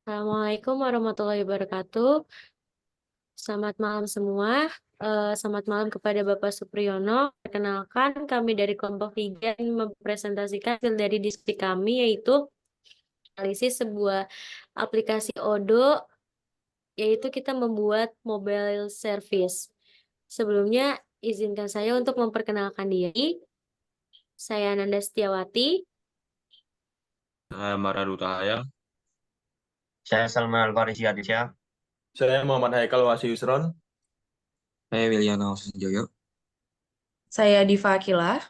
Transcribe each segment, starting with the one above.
Assalamualaikum warahmatullahi wabarakatuh. Selamat malam semua. Selamat malam kepada Bapak Supriyono. Perkenalkan, kami dari kelompok 3 ingin mempresentasikan hasil dari diskusi kami, yaitu analisis sebuah aplikasi Odoo, yaitu kita membuat mobile service. Sebelumnya, izinkan saya untuk memperkenalkan diri. Saya Nanda Setiawati. Saya Maradu Tahaya. Saya Salman Al-Farisi Aditya. Saya Muhammad Haikal Wasi Yusron. Saya Wiliana Sujoyo. Saya Diva Akilah.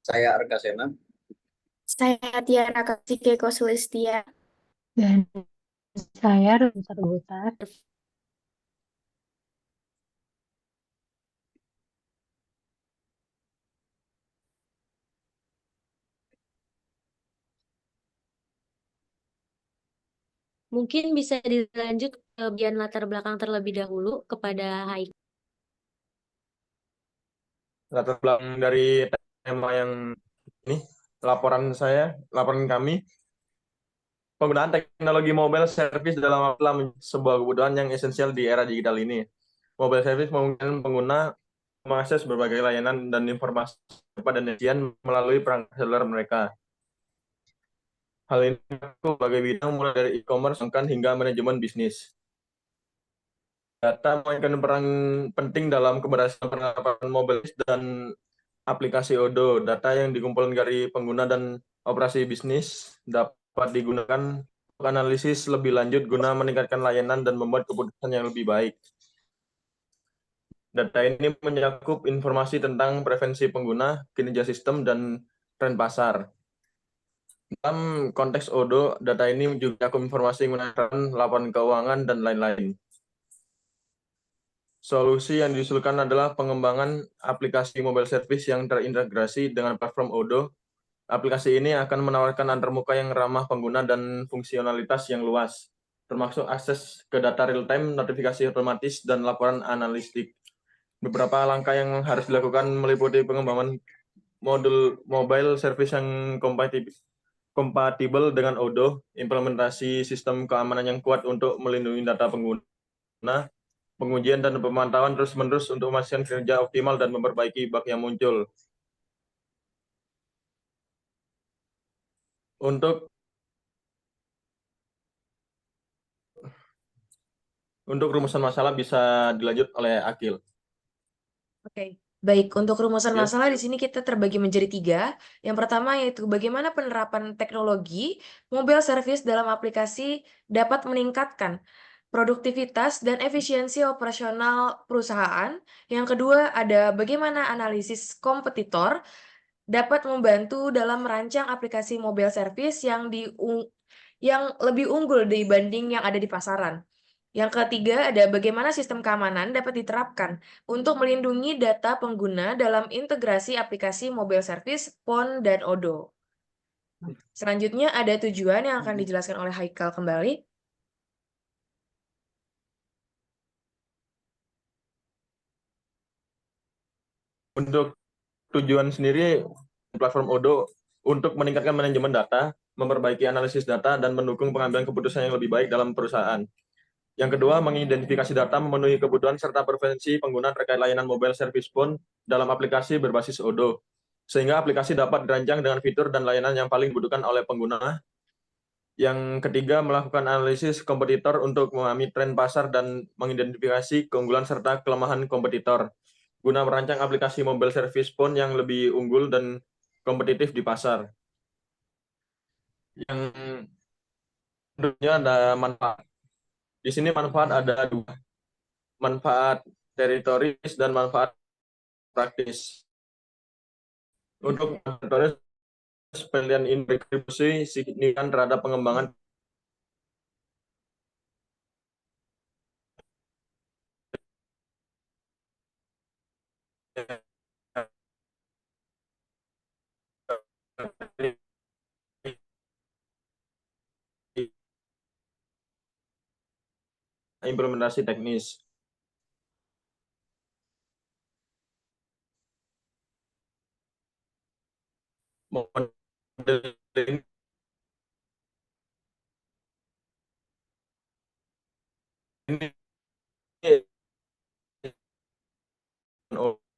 Saya Arga Sena. Saya Tiara Kasih Sulistia. Dan saya Rusa Butar. Mungkin bisa dilanjut ke bagian latar belakang terlebih dahulu kepada Haikal. Latar belakang dari tema yang ini, laporan kami. Penggunaan teknologi mobile service dalam sebuah kebutuhan yang esensial di era digital ini. Mobile service memungkinkan pengguna mengakses berbagai layanan dan informasi kepada netizen melalui perangkat seluler mereka. Hal ini berbagai bidang mulai dari e-commerce hingga manajemen bisnis. Data memainkan peran penting dalam keberhasilan penerapan mobile dan aplikasi Odoo. Data yang dikumpulkan dari pengguna dan operasi bisnis dapat digunakan untuk analisis lebih lanjut guna meningkatkan layanan dan membuat keputusan yang lebih baik. Data ini mencakup informasi tentang preferensi pengguna, kinerja sistem, dan tren pasar. Dalam konteks Odoo, data ini juga mencakup informasi mengenai laporan keuangan dan lain-lain. Solusi yang diusulkan adalah pengembangan aplikasi mobile service yang terintegrasi dengan platform Odoo. Aplikasi ini akan menawarkan antarmuka yang ramah pengguna dan fungsionalitas yang luas, termasuk akses ke data real-time, notifikasi otomatis, dan laporan analitik. Beberapa langkah yang harus dilakukan meliputi pengembangan modul mobile service yang kompatibel dengan Odoo, implementasi sistem keamanan yang kuat untuk melindungi data pengguna, pengujian dan pemantauan terus-menerus untuk memastikan kinerja optimal dan memperbaiki bug yang muncul. Untuk rumusan masalah bisa dilanjut oleh Akil. Oke, baik. Untuk rumusan Ya. masalah di sini kita terbagi menjadi 3. Yang pertama yaitu bagaimana penerapan teknologi mobile service dalam aplikasi dapat meningkatkan produktivitas dan efisiensi operasional perusahaan. Yang kedua ada bagaimana analisis kompetitor dapat membantu dalam merancang aplikasi mobile service yang lebih unggul dibanding yang ada di pasaran. Yang ketiga ada bagaimana sistem keamanan dapat diterapkan untuk melindungi data pengguna dalam integrasi aplikasi mobile service, PON, dan Odoo. Selanjutnya ada tujuan yang akan dijelaskan oleh Haikal kembali. Untuk tujuan sendiri, platform Odoo untuk meningkatkan manajemen data, memperbaiki analisis data, dan mendukung pengambilan keputusan yang lebih baik dalam perusahaan. Yang kedua, mengidentifikasi data, memenuhi kebutuhan serta preferensi pengguna terkait layanan mobile service phone dalam aplikasi berbasis Odoo, sehingga aplikasi dapat dirancang dengan fitur dan layanan yang paling dibutuhkan oleh pengguna. Yang ketiga, melakukan analisis kompetitor untuk memahami tren pasar dan mengidentifikasi keunggulan serta kelemahan kompetitor, guna merancang aplikasi mobile service phone yang lebih unggul dan kompetitif di pasar. Yang menurutnya ada manfaat. Di sini manfaat ada 2. Manfaat teritoris dan manfaat praktis. Untuk teritoris, pilihan ini berkontribusi signifikan terhadap pengembangan implementasi teknis. ini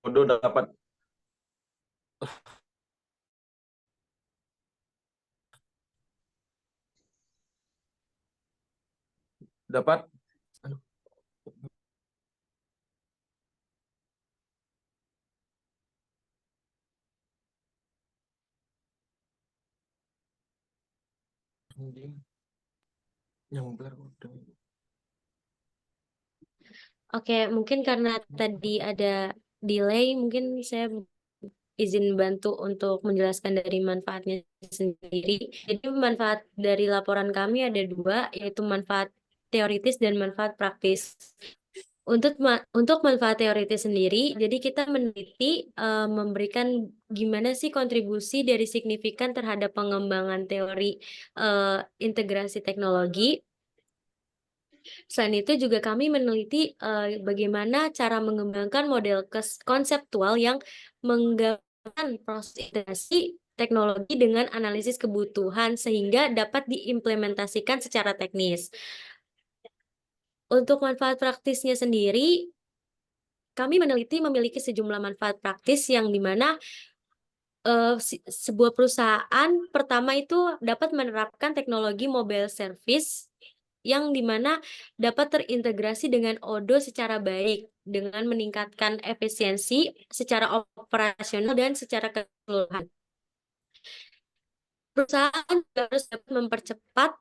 Odo dapat yang Oke, mungkin karena tadi ada delay, mungkin saya izin bantu untuk menjelaskan dari manfaatnya sendiri. Jadi manfaat dari laporan kami ada dua, yaitu manfaat teoritis dan manfaat praktis. Untuk manfaat teoritis sendiri, jadi kita meneliti memberikan gimana sih kontribusi dari signifikan terhadap pengembangan teori integrasi teknologi. Selain itu juga kami meneliti bagaimana cara mengembangkan model konseptual yang menggabungkan proses integrasi teknologi dengan analisis kebutuhan sehingga dapat diimplementasikan secara teknis. Untuk manfaat praktisnya sendiri, kami meneliti memiliki sejumlah manfaat praktis yang dimana sebuah perusahaan pertama itu dapat menerapkan teknologi mobile service yang dimana dapat terintegrasi dengan Odoo secara baik dengan meningkatkan efisiensi secara operasional dan secara keseluruhan. Perusahaan juga harus dapat mempercepat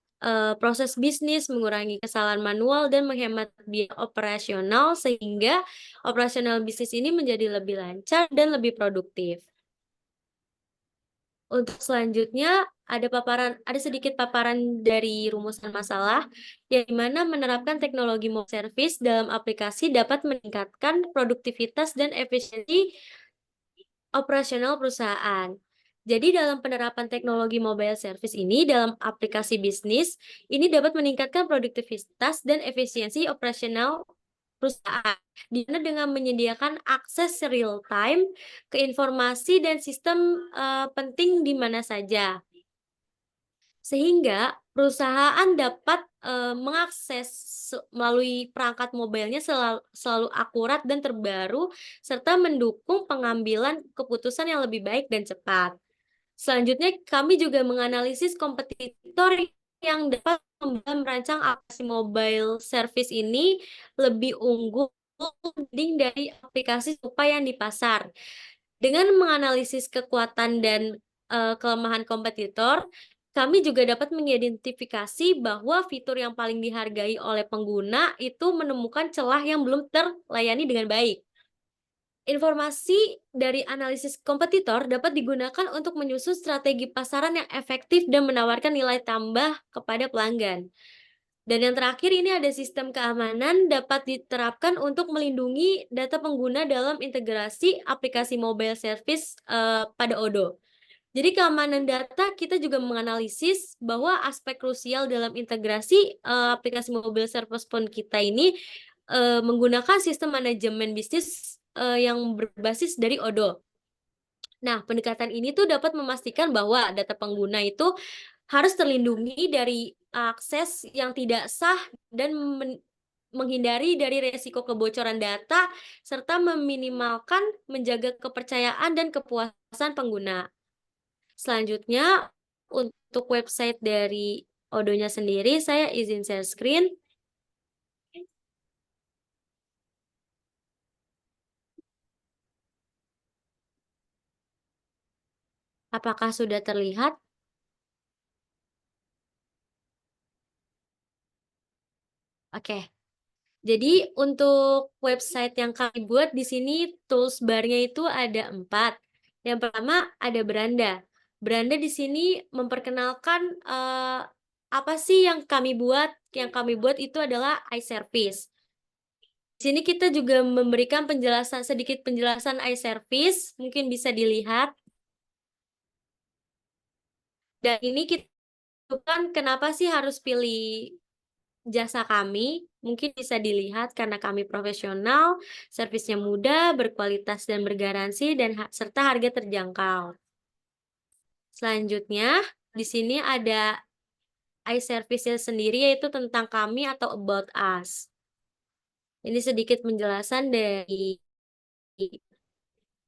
proses bisnis, mengurangi kesalahan manual, dan menghemat biaya operasional sehingga operasional bisnis ini menjadi lebih lancar dan lebih produktif. Untuk selanjutnya ada sedikit paparan dari rumusan masalah yang dimana menerapkan teknologi mobile service dalam aplikasi dapat meningkatkan produktivitas dan efisiensi operasional perusahaan. Jadi dalam penerapan teknologi mobile service ini dalam aplikasi bisnis ini dapat meningkatkan produktivitas dan efisiensi operasional perusahaan, di mana dengan menyediakan akses real time ke informasi dan sistem penting di mana saja. Sehingga perusahaan dapat mengakses melalui perangkat mobilenya selalu akurat dan terbaru, serta mendukung pengambilan keputusan yang lebih baik dan cepat. Selanjutnya, kami juga menganalisis kompetitor yang dapat merancang aplikasi mobile service ini lebih unggul dibanding dari aplikasi serupa yang di pasar. Dengan menganalisis kekuatan dan kelemahan kompetitor, kami juga dapat mengidentifikasi bahwa fitur yang paling dihargai oleh pengguna itu menemukan celah yang belum terlayani dengan baik. Informasi dari analisis kompetitor dapat digunakan untuk menyusun strategi pasaran yang efektif dan menawarkan nilai tambah kepada pelanggan. Dan yang terakhir ini ada sistem keamanan dapat diterapkan untuk melindungi data pengguna dalam integrasi aplikasi mobile service pada Odoo. Jadi keamanan data kita juga menganalisis bahwa aspek krusial dalam integrasi aplikasi mobile service phone kita ini menggunakan sistem manajemen bisnis yang berbasis dari Odoo. Nah, pendekatan ini tuh dapat memastikan bahwa data pengguna itu harus terlindungi dari akses yang tidak sah dan menghindari dari resiko kebocoran data serta meminimalkan menjaga kepercayaan dan kepuasan pengguna. Selanjutnya, untuk website dari Odoo-nya sendiri, saya izin share screen. Apakah sudah terlihat? Oke. Jadi untuk website yang kami buat di sini tools bar-nya itu ada 4. Yang pertama ada beranda. Beranda di sini memperkenalkan apa sih yang kami buat? Yang kami buat itu adalah iService. Di sini kita juga memberikan sedikit penjelasan iService, mungkin bisa dilihat. Dan ini kita kan kenapa sih harus pilih jasa kami? Mungkin bisa dilihat karena kami profesional, servisnya mudah, berkualitas dan bergaransi, dan serta harga terjangkau. Selanjutnya, di sini ada iService-nya sendiri, yaitu tentang kami atau about us. Ini sedikit penjelasan dari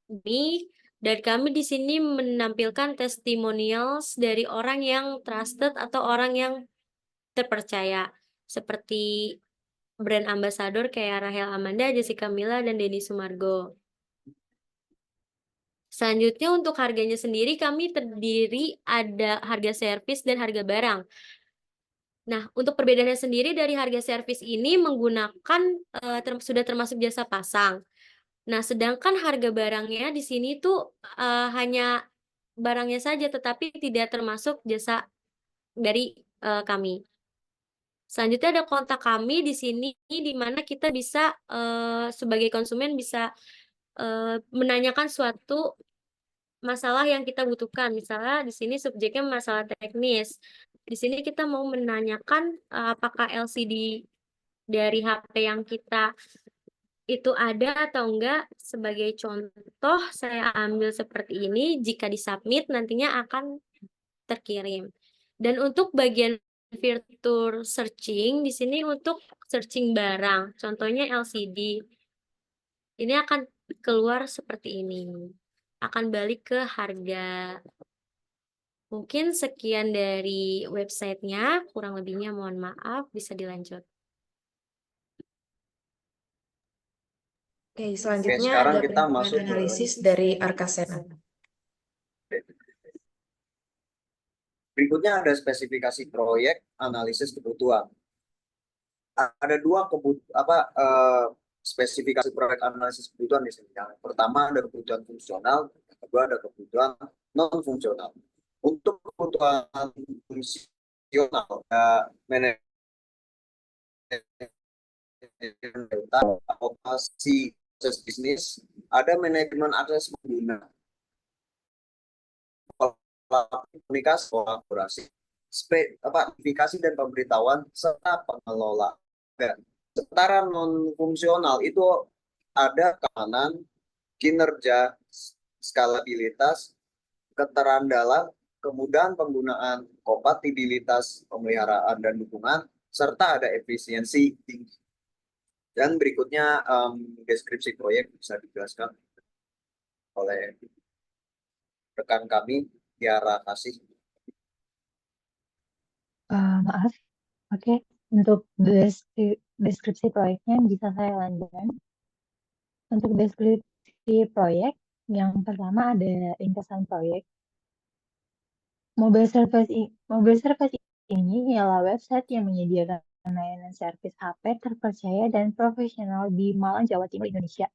kami, dan kami di sini menampilkan testimonials dari orang yang trusted atau orang yang terpercaya, seperti brand ambassador kayak Rahel Amanda, Jessica Mila, dan Denny Sumargo. Selanjutnya untuk harganya sendiri kami terdiri ada harga servis dan harga barang. Nah, untuk perbedaannya sendiri dari harga servis ini menggunakan sudah termasuk jasa pasang. Nah, sedangkan harga barangnya di sini tuh hanya barangnya saja, tetapi tidak termasuk jasa dari kami. Selanjutnya ada kontak kami di sini, di mana kita bisa sebagai konsumen bisa menanyakan suatu masalah yang kita butuhkan. Misalnya di sini subjeknya masalah teknis. Di sini kita mau menanyakan apakah LCD dari HP yang kita itu ada atau enggak. Sebagai contoh, saya ambil seperti ini. Jika disubmit, nantinya akan terkirim. Dan untuk bagian fitur searching, di sini untuk searching barang. Contohnya LCD. Ini akan keluar seperti ini. Akan balik ke harga. Mungkin sekian dari websitenya, kurang lebihnya mohon maaf, bisa dilanjut. Oke, selanjutnya sekarang ada kita perhitungan masuk ke- analisis dari Arkasena. Berikutnya ada spesifikasi proyek, analisis kebutuhan. Ada dua spesifikasi proyek analisis kebutuhan di sini. Yang pertama ada kebutuhan fungsional, yang kedua ada kebutuhan non fungsional. Untuk kebutuhan fungsional, manajemen operasi proses bisnis, ada manajemen akses pengguna, komunikasi, kolaborasi, notifikasi dan pemberitahuan, serta pengelola. Setara non fungsional itu ada keamanan, kinerja, skalabilitas, keterandalan, kemudahan penggunaan, kompatibilitas, pemeliharaan dan dukungan, serta ada efisiensi tinggi. Dan berikutnya deskripsi proyek bisa dijelaskan oleh rekan kami, Tiara Kasih. Maaf, oke. Untuk deskripsi proyeknya bisa saya lanjutkan. Untuk deskripsi proyek, yang pertama ada ringkasan proyek. Mobile service ini ialah website yang menyediakan layanan servis HP terpercaya dan profesional di Malang, Jawa Timur, Indonesia.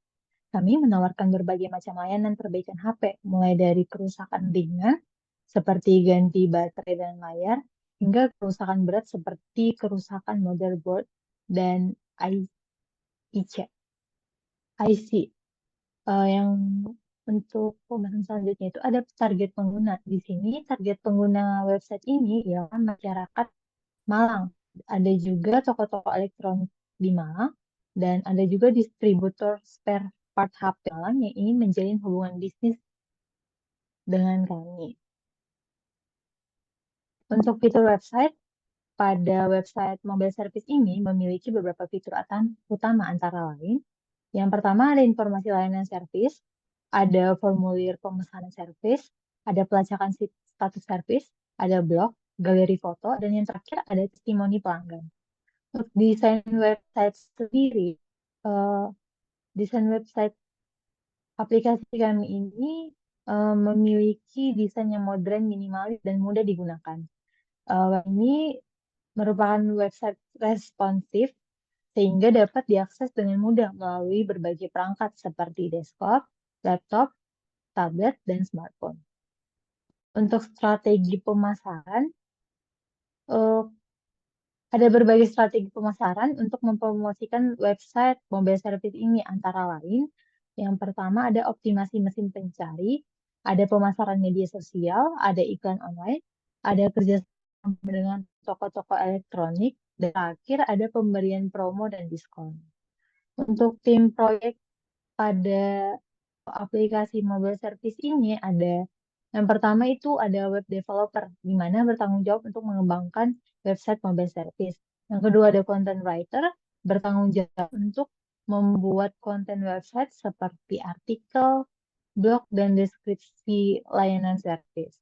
Kami menawarkan berbagai macam layanan perbaikan HP, mulai dari kerusakan ringan seperti ganti baterai dan layar, hingga kerusakan berat seperti kerusakan motherboard dan IC. Yang untuk pembahasan selanjutnya itu ada target pengguna. Di sini target pengguna website ini ialah masyarakat Malang. Ada juga toko-toko elektronik di Malang dan ada juga distributor spare part HP Malang yang ingin menjalin hubungan bisnis dengan kami. Untuk fitur website, pada website mobile service ini memiliki beberapa fitur utama antara lain. Yang pertama ada informasi layanan servis, ada formulir pemesanan servis, ada pelacakan status servis, ada blog, galeri foto, dan yang terakhir ada testimoni pelanggan. Untuk desain website sendiri, desain website aplikasi kami ini memiliki desain yang modern, minimalis, dan mudah digunakan. Ini merupakan website responsif sehingga dapat diakses dengan mudah melalui berbagai perangkat seperti desktop, laptop, tablet, dan smartphone. Untuk strategi pemasaran, ada berbagai strategi pemasaran untuk mempromosikan website mobile service ini, antara lain yang pertama ada optimasi mesin pencari, ada pemasaran media sosial, ada iklan online, ada kerjasama dengan toko-toko elektronik, dan terakhir ada pemberian promo dan diskon. Untuk tim proyek pada aplikasi mobile service ini ada Yang pertama itu ada web developer, di mana bertanggung jawab untuk mengembangkan website mobile service. Yang kedua ada content writer, bertanggung jawab untuk membuat konten website seperti artikel, blog, dan deskripsi layanan service.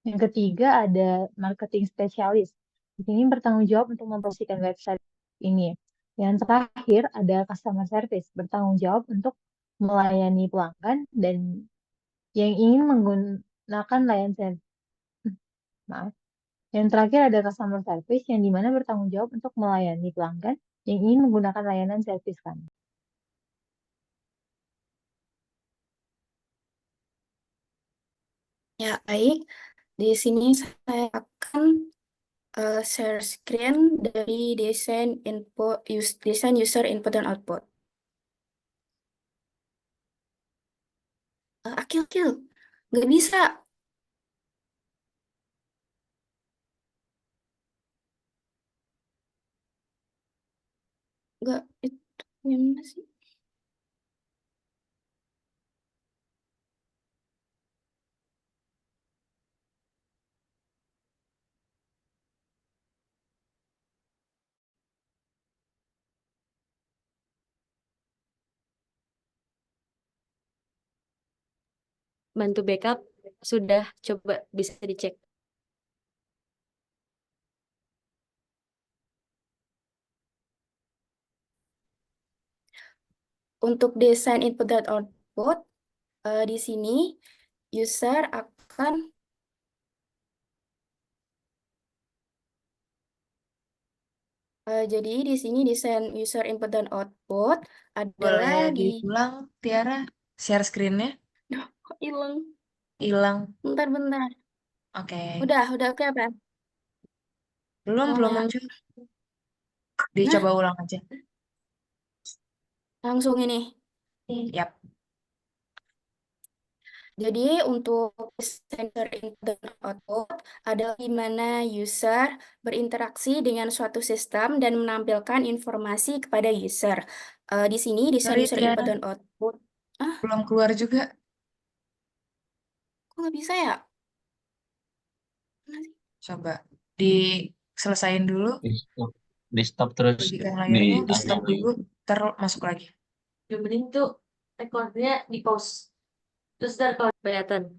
Yang ketiga ada marketing spesialis. Di sini bertanggung jawab untuk mempromosikan website ini. Yang terakhir ada customer service, bertanggung jawab untuk melayani pelanggan dan yang ingin menggunakan layanan maaf. Yang terakhir ada customer service yang dimana bertanggung jawab untuk melayani pelanggan yang ingin menggunakan layanan servis kami. Ya, baik. Di sini saya akan share screen dari desain user input dan output. Akil, nggak bisa. Nggak, itu gimana sih? Bantu backup, sudah coba bisa dicek. Untuk desain input dan output, di sini user akan jadi di sini desain user input dan output adalah Boleh diulang, Tiara? Share screen-nya? Kok hilang? Hilang. Bentar. Oke. Udah oke apa? Belum Oh, ya. muncul. Dicoba ulang aja. Langsung ini. Yap. Jadi untuk user input dan output adalah di mana user berinteraksi dengan suatu sistem dan menampilkan informasi kepada user. Di sini desain Sorry, user Tiara. input dan output. Belum keluar juga. Kok nggak bisa ya? Coba diselesain dulu. Di stop terus Bagikan layarnya, di stop di dulu, ntar masuk lagi. Yang penting tuh recordnya di pause. Terus ntar kalau kelihatan.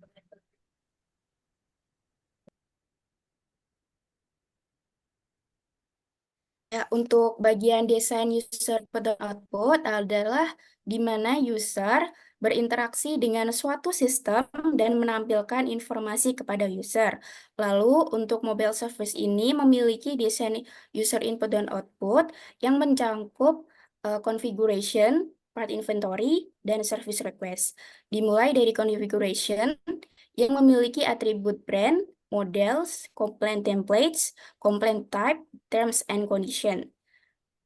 Ya, untuk bagian desain user input dan output adalah di mana user berinteraksi dengan suatu sistem dan menampilkan informasi kepada user. Lalu, untuk mobile service ini memiliki desain user input dan output yang mencakup configuration, part inventory, dan service request. Dimulai dari configuration yang memiliki atribut brand, models, complaint templates, complaint type, terms and condition.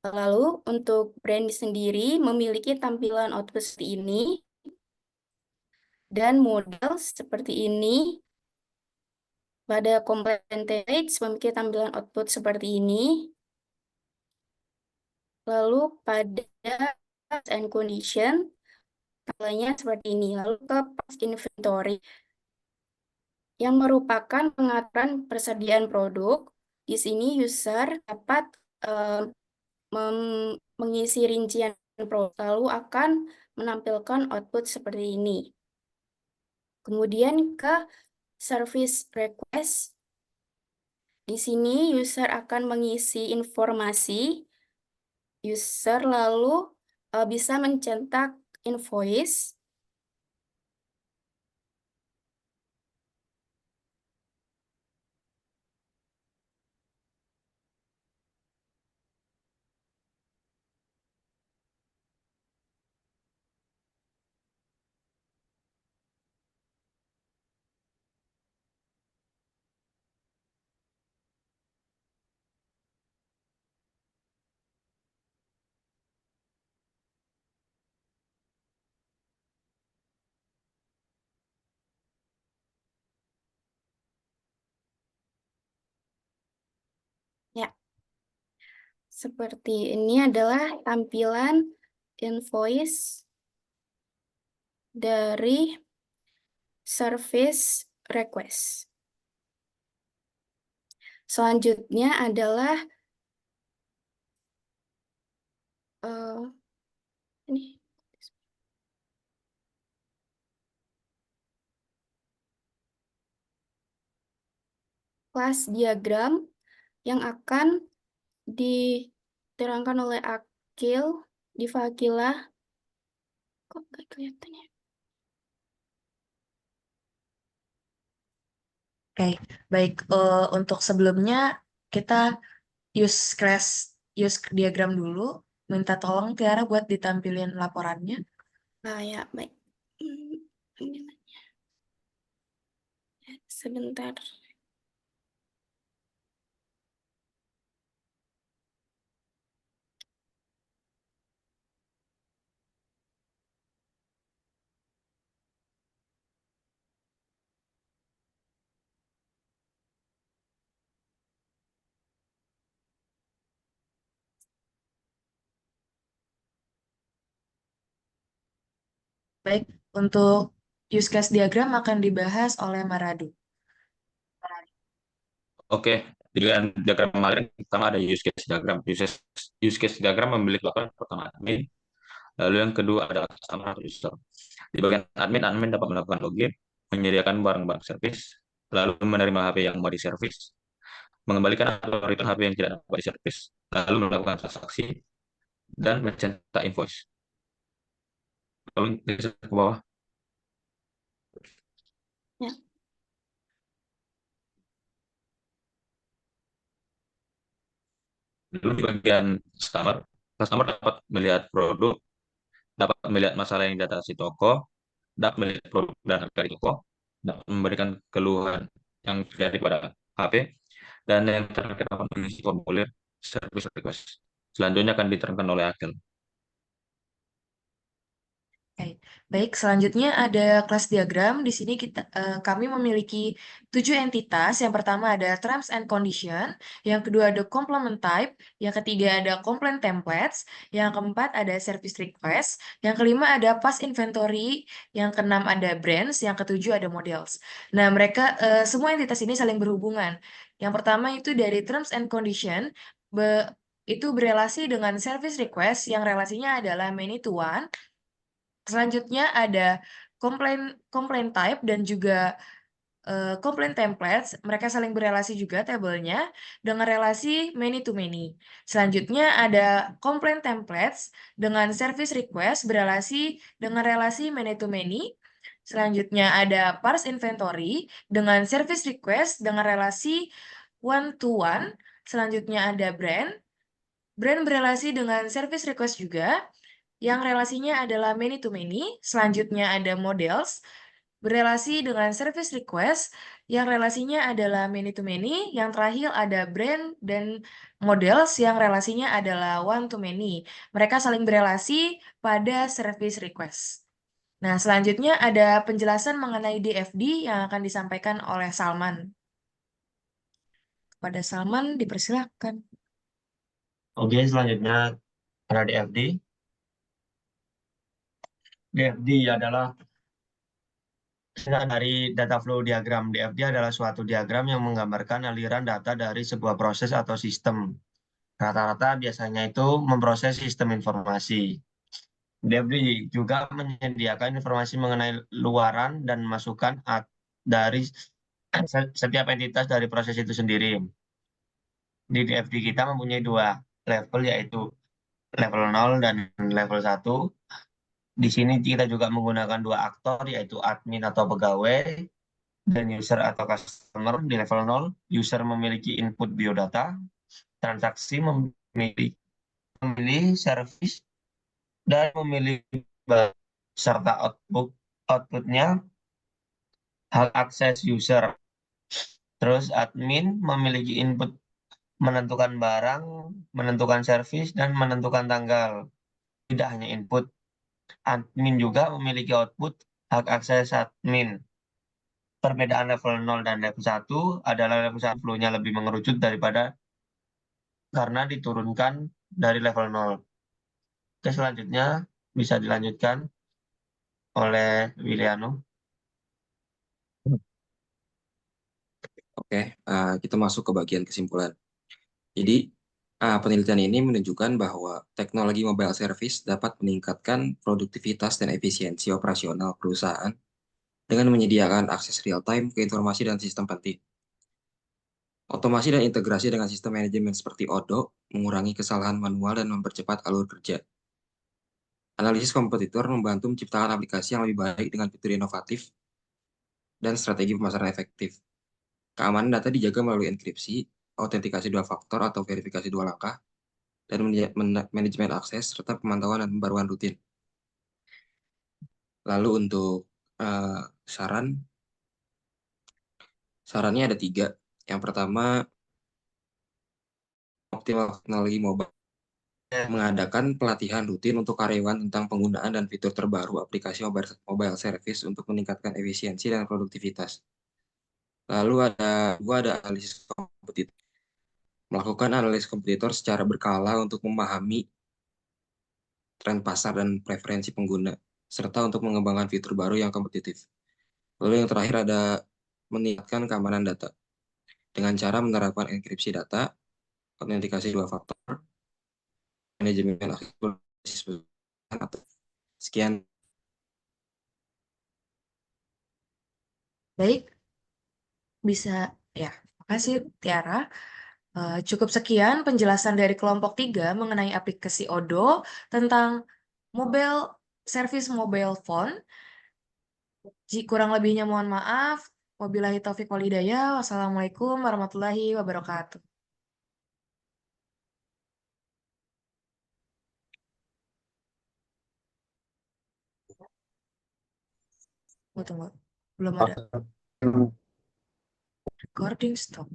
Lalu untuk brand sendiri memiliki tampilan output seperti ini dan model seperti ini. Pada complaint templates memiliki tampilan output seperti ini. Lalu pada terms and condition tampilannya seperti ini. Lalu ke part inventory yang merupakan pengaturan persediaan produk. Di sini user dapat mengisi rincian produk, lalu akan menampilkan output seperti ini. Kemudian ke service request. Di sini user akan mengisi informasi. User lalu bisa mencetak invoice. Ya, seperti ini adalah tampilan invoice dari service request. Selanjutnya adalah ini kelas diagram yang akan diterangkan oleh Akil di Fakilah. Kok nggak kelihatan ya? Oke, baik. Untuk sebelumnya kita use diagram dulu. Minta tolong Tiara buat ditampilin laporannya. Ya, baik. Sebentar. Baik, untuk use case diagram akan dibahas oleh Maradu. Oke, di diagram kemarin pertama ada use case diagram. Use case diagram memiliki laporan pertama admin, lalu yang kedua ada customer user. Di bagian admin dapat melakukan login, menyediakan barang-barang servis, lalu menerima HP yang mau diservis, mengembalikan atau return HP yang tidak dapat diservis, lalu melakukan transaksi, dan mencetak invoice. Lalu geser ke bawah. Ya. Lalu di bagian customer dapat melihat produk, dapat melihat masalah yang data si toko, dapat melihat produk dan harga di toko, dapat memberikan keluhan yang terjadi pada HP, dan yang terakhir dapat mengisi formulir service request. Selanjutnya akan diterangkan oleh Akil. Oke, baik. Selanjutnya ada kelas diagram. Di sini kami memiliki 7 entitas. Yang pertama ada terms and condition, yang kedua ada complement type, yang ketiga ada complaint templates, yang keempat ada service request, yang kelima ada past inventory, yang keenam ada brands, yang ketujuh ada models. Nah, mereka semua entitas ini saling berhubungan. Yang pertama itu dari terms and condition, itu berelasi dengan service request yang relasinya adalah many to one. Selanjutnya ada complaint type dan juga complaint templates. Mereka saling berelasi juga tabelnya dengan relasi many to many. Selanjutnya ada complaint templates dengan service request berelasi dengan relasi many to many. Selanjutnya ada parse inventory dengan service request dengan relasi one to one. Selanjutnya ada brand berelasi dengan service request juga, yang relasinya adalah many to many. Selanjutnya ada models, berelasi dengan service request, yang relasinya adalah many to many. Yang terakhir ada brand dan models, yang relasinya adalah one to many. Mereka saling berelasi pada service request. Nah, selanjutnya ada penjelasan mengenai DFD yang akan disampaikan oleh Salman. Kepada Salman, dipersilakan. Oke, selanjutnya ada DFD. DFD adalah dari data flow diagram. DFD adalah suatu diagram yang menggambarkan aliran data dari sebuah proses atau sistem. Rata-rata biasanya itu memproses sistem informasi. DFD juga menyediakan informasi mengenai luaran dan masukan dari setiap entitas dari proses itu sendiri. Di DFD kita mempunyai 2 level, yaitu level 0 dan level 1. Di sini kita juga menggunakan 2 aktor, yaitu admin atau pegawai dan user atau customer. Di level 0, user memiliki input biodata, transaksi memilih service, dan memilih serta outputnya hak akses user. Terus admin memiliki input menentukan barang, menentukan service, dan menentukan tanggal. Tidak hanya input, admin juga memiliki output hak akses admin. Perbedaan level 0 dan level 1 adalah level 1 flow-nya lebih mengerucut daripada karena diturunkan dari level 0. Oke, selanjutnya bisa dilanjutkan oleh Wiliano. Oke, kita masuk ke bagian kesimpulan. Jadi, penelitian ini menunjukkan bahwa teknologi mobile service dapat meningkatkan produktivitas dan efisiensi operasional perusahaan dengan menyediakan akses real-time ke informasi dan sistem penting. Otomasi dan integrasi dengan sistem manajemen seperti Odoo mengurangi kesalahan manual dan mempercepat alur kerja. Analisis kompetitor membantu menciptakan aplikasi yang lebih baik dengan fitur inovatif dan strategi pemasaran efektif. Keamanan data dijaga melalui enkripsi, autentikasi dua faktor atau verifikasi dua langkah, dan manajemen akses serta pemantauan dan pembaruan rutin. Lalu untuk sarannya ada 3. Yang pertama, optimal teknologi mobile mengadakan pelatihan rutin untuk karyawan tentang penggunaan dan fitur terbaru aplikasi mobile service untuk meningkatkan efisiensi dan produktivitas. Lalu ada analisis kompetitor. Melakukan analisis kompetitor secara berkala untuk memahami tren pasar dan preferensi pengguna, serta untuk mengembangkan fitur baru yang kompetitif. Lalu yang terakhir ada meningkatkan keamanan data dengan cara menerapkan enkripsi data, autentikasi dua faktor, manajemen akses. Sekian. Baik, bisa ya. Makasih Tiara. Cukup sekian penjelasan dari kelompok 3 mengenai aplikasi Odoo tentang service mobile phone. Kurang lebihnya mohon maaf. Wabillahi taufiq wal hidayah. Wassalamualaikum warahmatullahi wabarakatuh. Tunggu. Belum ada. Recording stop.